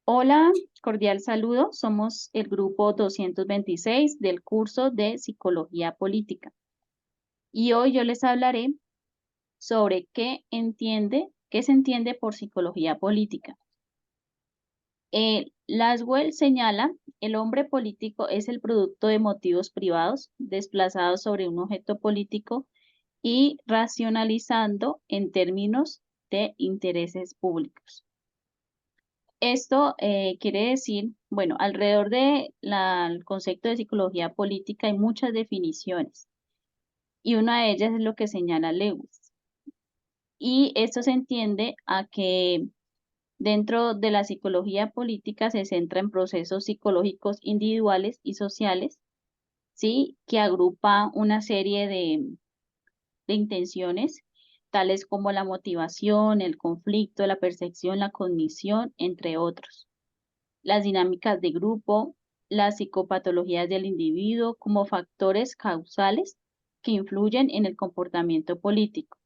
Hola, cordial saludo. Somos el grupo 226 del curso de Psicología Política. Y hoy yo les hablaré sobre qué se entiende por psicología política. Laswell señala, el hombre político es el producto de motivos privados desplazados sobre un objeto político y racionalizando en términos de intereses públicos. Esto quiere decir, bueno, alrededor del concepto de psicología política hay muchas definiciones y una de ellas es lo que señala Lewis. Y esto se entiende a que dentro de la psicología política se centra en procesos psicológicos individuales y sociales, ¿sí? Que agrupa una serie de intenciones, tales como la motivación, el conflicto, la percepción, la cognición, entre otros, las dinámicas de grupo, las psicopatologías del individuo como factores causales que influyen en el comportamiento político.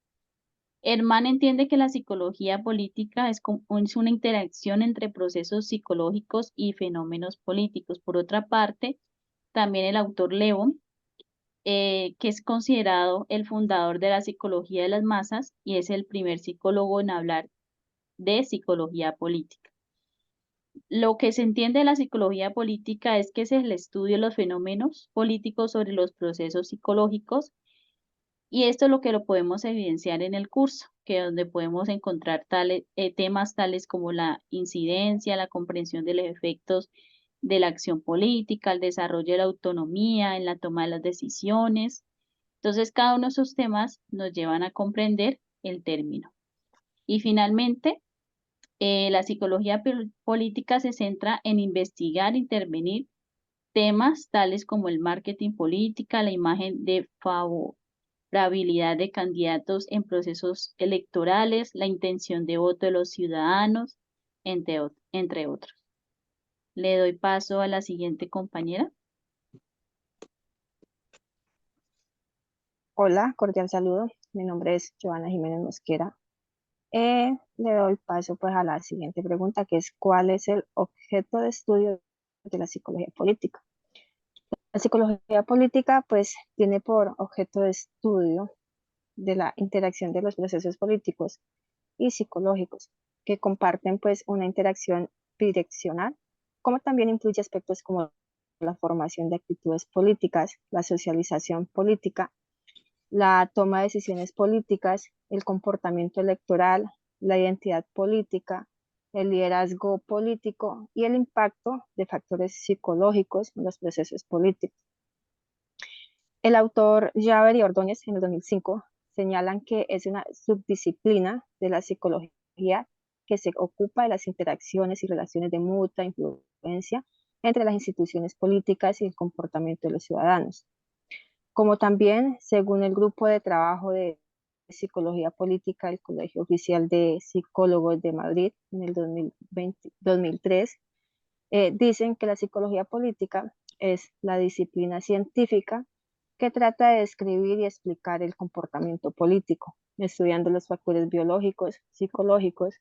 Herman entiende que la psicología política es una interacción entre procesos psicológicos y fenómenos políticos. Por otra parte, también el autor Lewin, que es considerado el fundador de la psicología de las masas y es el primer psicólogo en hablar de psicología política. Lo que se entiende de la psicología política es que es el estudio de los fenómenos políticos sobre los procesos psicológicos y esto es lo que lo podemos evidenciar en el curso, que donde podemos encontrar temas tales como la incidencia, la comprensión de los efectos de la acción política, el desarrollo de la autonomía en la toma de las decisiones. Entonces, cada uno de esos temas nos llevan a comprender el término. Y finalmente, la psicología política se centra en investigar, intervenir temas tales como el marketing política, la imagen de favorabilidad de candidatos en procesos electorales, la intención de voto de los ciudadanos, entre otros. Le doy paso a la siguiente compañera. Hola, cordial saludo. Mi nombre es Joana Jiménez Mosquera. Le doy paso pues a la siguiente pregunta, que es ¿cuál es el objeto de estudio de la psicología política? La psicología política pues tiene por objeto de estudio de la interacción de los procesos políticos y psicológicos que comparten pues una interacción bidireccional, como también incluye aspectos como la formación de actitudes políticas, la socialización política, la toma de decisiones políticas, el comportamiento electoral, la identidad política, el liderazgo político y el impacto de factores psicológicos en los procesos políticos. El autor Javer y Ordóñez en el 2005 señalan que es una subdisciplina de la psicología que se ocupa de las interacciones y relaciones de mutua influencia entre las instituciones políticas y el comportamiento de los ciudadanos, como también, según el grupo de trabajo de psicología política del Colegio Oficial de Psicólogos de Madrid en el 2003, dicen que la psicología política es la disciplina científica que trata de describir y explicar el comportamiento político, estudiando los factores biológicos, psicológicos,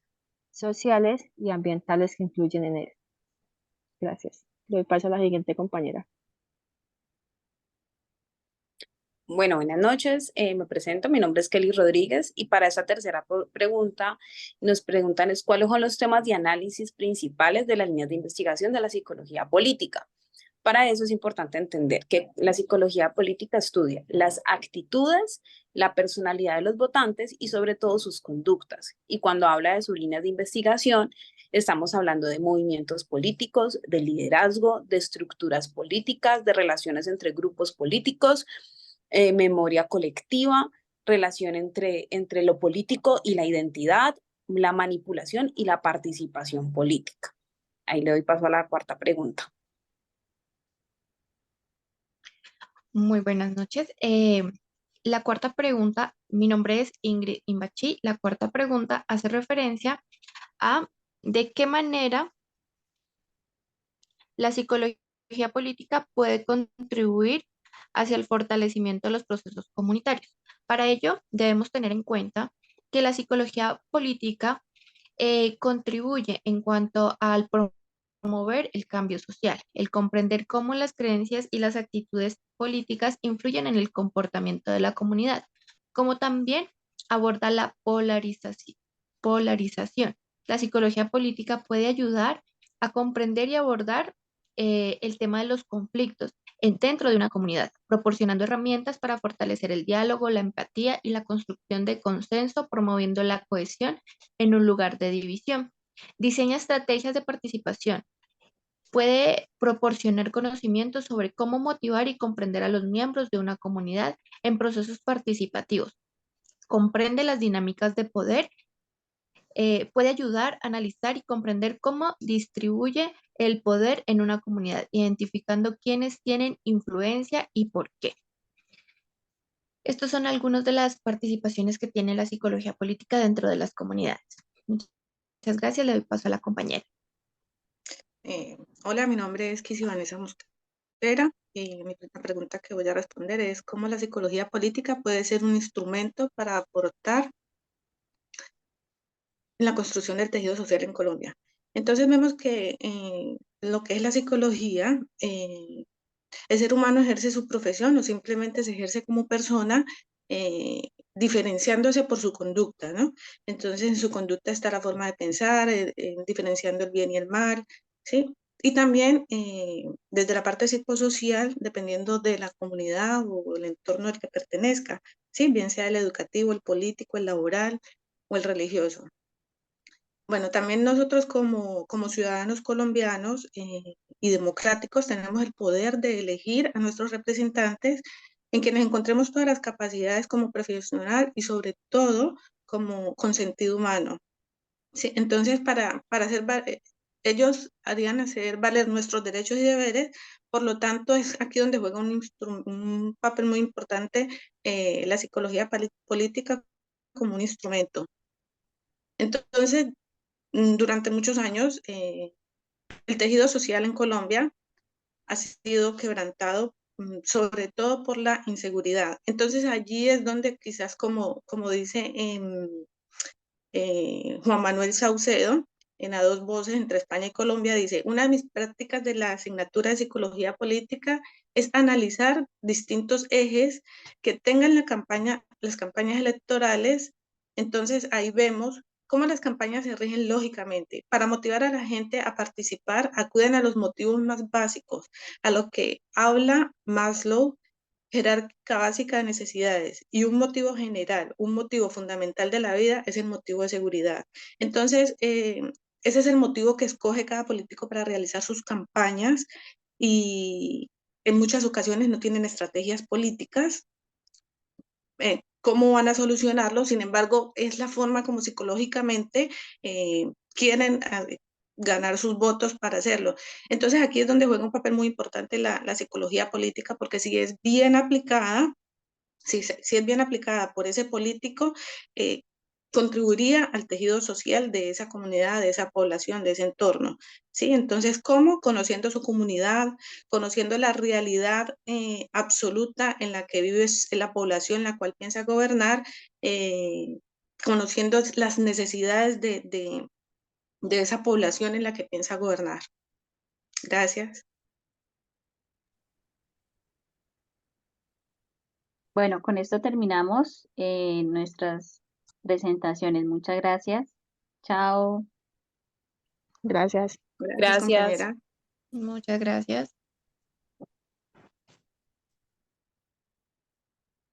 sociales y ambientales que influyen en él. Gracias. Doy paso a la siguiente compañera. Bueno, buenas noches. Me presento, mi nombre es Kelly Rodríguez y para esta tercera pregunta nos preguntan es cuáles son los temas de análisis principales de las líneas de investigación de la psicología política. Para eso es importante entender que la psicología política estudia las actitudes, la personalidad de los votantes y sobre todo sus conductas. Y cuando habla de sus líneas de investigación, estamos hablando de movimientos políticos, de liderazgo, de estructuras políticas, de relaciones entre grupos políticos, memoria colectiva, relación entre lo político y la identidad, la manipulación y la participación política. Ahí le doy paso a la cuarta pregunta. Muy buenas noches. La cuarta pregunta, mi nombre es Ingrid Imbachi. La cuarta pregunta hace referencia a de qué manera la psicología política puede contribuir hacia el fortalecimiento de los procesos comunitarios. Para ello, debemos tener en cuenta que la psicología política contribuye en cuanto al promover el cambio social, el comprender cómo las creencias y las actitudes políticas influyen en el comportamiento de la comunidad, como también aborda la polarización. La psicología política puede ayudar a comprender y abordar el tema de los conflictos dentro de una comunidad, proporcionando herramientas para fortalecer el diálogo, la empatía y la construcción de consenso, promoviendo la cohesión en un lugar de división. Diseña estrategias de participación. Puede proporcionar conocimientos sobre cómo motivar y comprender a los miembros de una comunidad en procesos participativos. Comprende las dinámicas de poder. Puede ayudar a analizar y comprender cómo distribuye el poder en una comunidad, identificando quiénes tienen influencia y por qué. Estos son algunos de las participaciones que tiene la psicología política dentro de las comunidades. Muchas gracias. Le doy paso a la compañera. Hola, mi nombre es Kisi Vanessa Mosquera y mi primera pregunta que voy a responder es ¿cómo la psicología política puede ser un instrumento para aportar en la construcción del tejido social en Colombia? Entonces vemos que lo que es la psicología, el ser humano ejerce su profesión, no simplemente se ejerce como persona, diferenciándose por su conducta, ¿no? Entonces en su conducta está la forma de pensar, diferenciando el bien y el mal, ¿sí? Y también desde la parte psicosocial, dependiendo de la comunidad o el entorno al que pertenezca, ¿sí? Bien sea el educativo, el político, el laboral o el religioso. Bueno, también nosotros como ciudadanos colombianos y democráticos tenemos el poder de elegir a nuestros representantes en quienes encontremos todas las capacidades como profesional y sobre todo como con sentido humano. Sí, entonces, ellos harían hacer valer nuestros derechos y deberes, por lo tanto, es aquí donde juega un papel muy importante la psicología política como un instrumento. Entonces, durante muchos años, el tejido social en Colombia ha sido quebrantado, sobre todo por la inseguridad. Entonces, allí es donde quizás, como dice Juan Manuel Saucedo, en A Dos Voces entre España y Colombia, dice, una de mis prácticas de la asignatura de psicología política es analizar distintos ejes que tengan las campañas electorales. Entonces ahí vemos cómo las campañas se rigen lógicamente. Para motivar a la gente a participar, acuden a los motivos más básicos, a lo que habla Maslow, jerárquica básica de necesidades, y un motivo general, un motivo fundamental de la vida es el motivo de seguridad. Entonces, ese es el motivo que escoge cada político para realizar sus campañas y en muchas ocasiones no tienen estrategias políticas. ¿Cómo van a solucionarlo? Sin embargo, es la forma como psicológicamente quieren ganar sus votos para hacerlo. Entonces aquí es donde juega un papel muy importante la psicología política, porque si es bien aplicada, si es bien aplicada por ese político, contribuiría al tejido social de esa comunidad, de esa población, de ese entorno. ¿Sí? Entonces, ¿cómo? Conociendo su comunidad, conociendo la realidad absoluta en la que vive la población en la cual piensa gobernar, conociendo las necesidades de esa población en la que piensa gobernar. Gracias. Bueno, con esto terminamos nuestras presentaciones. Muchas gracias. Chao. Gracias. Gracias, Gracias. compañera. Muchas gracias.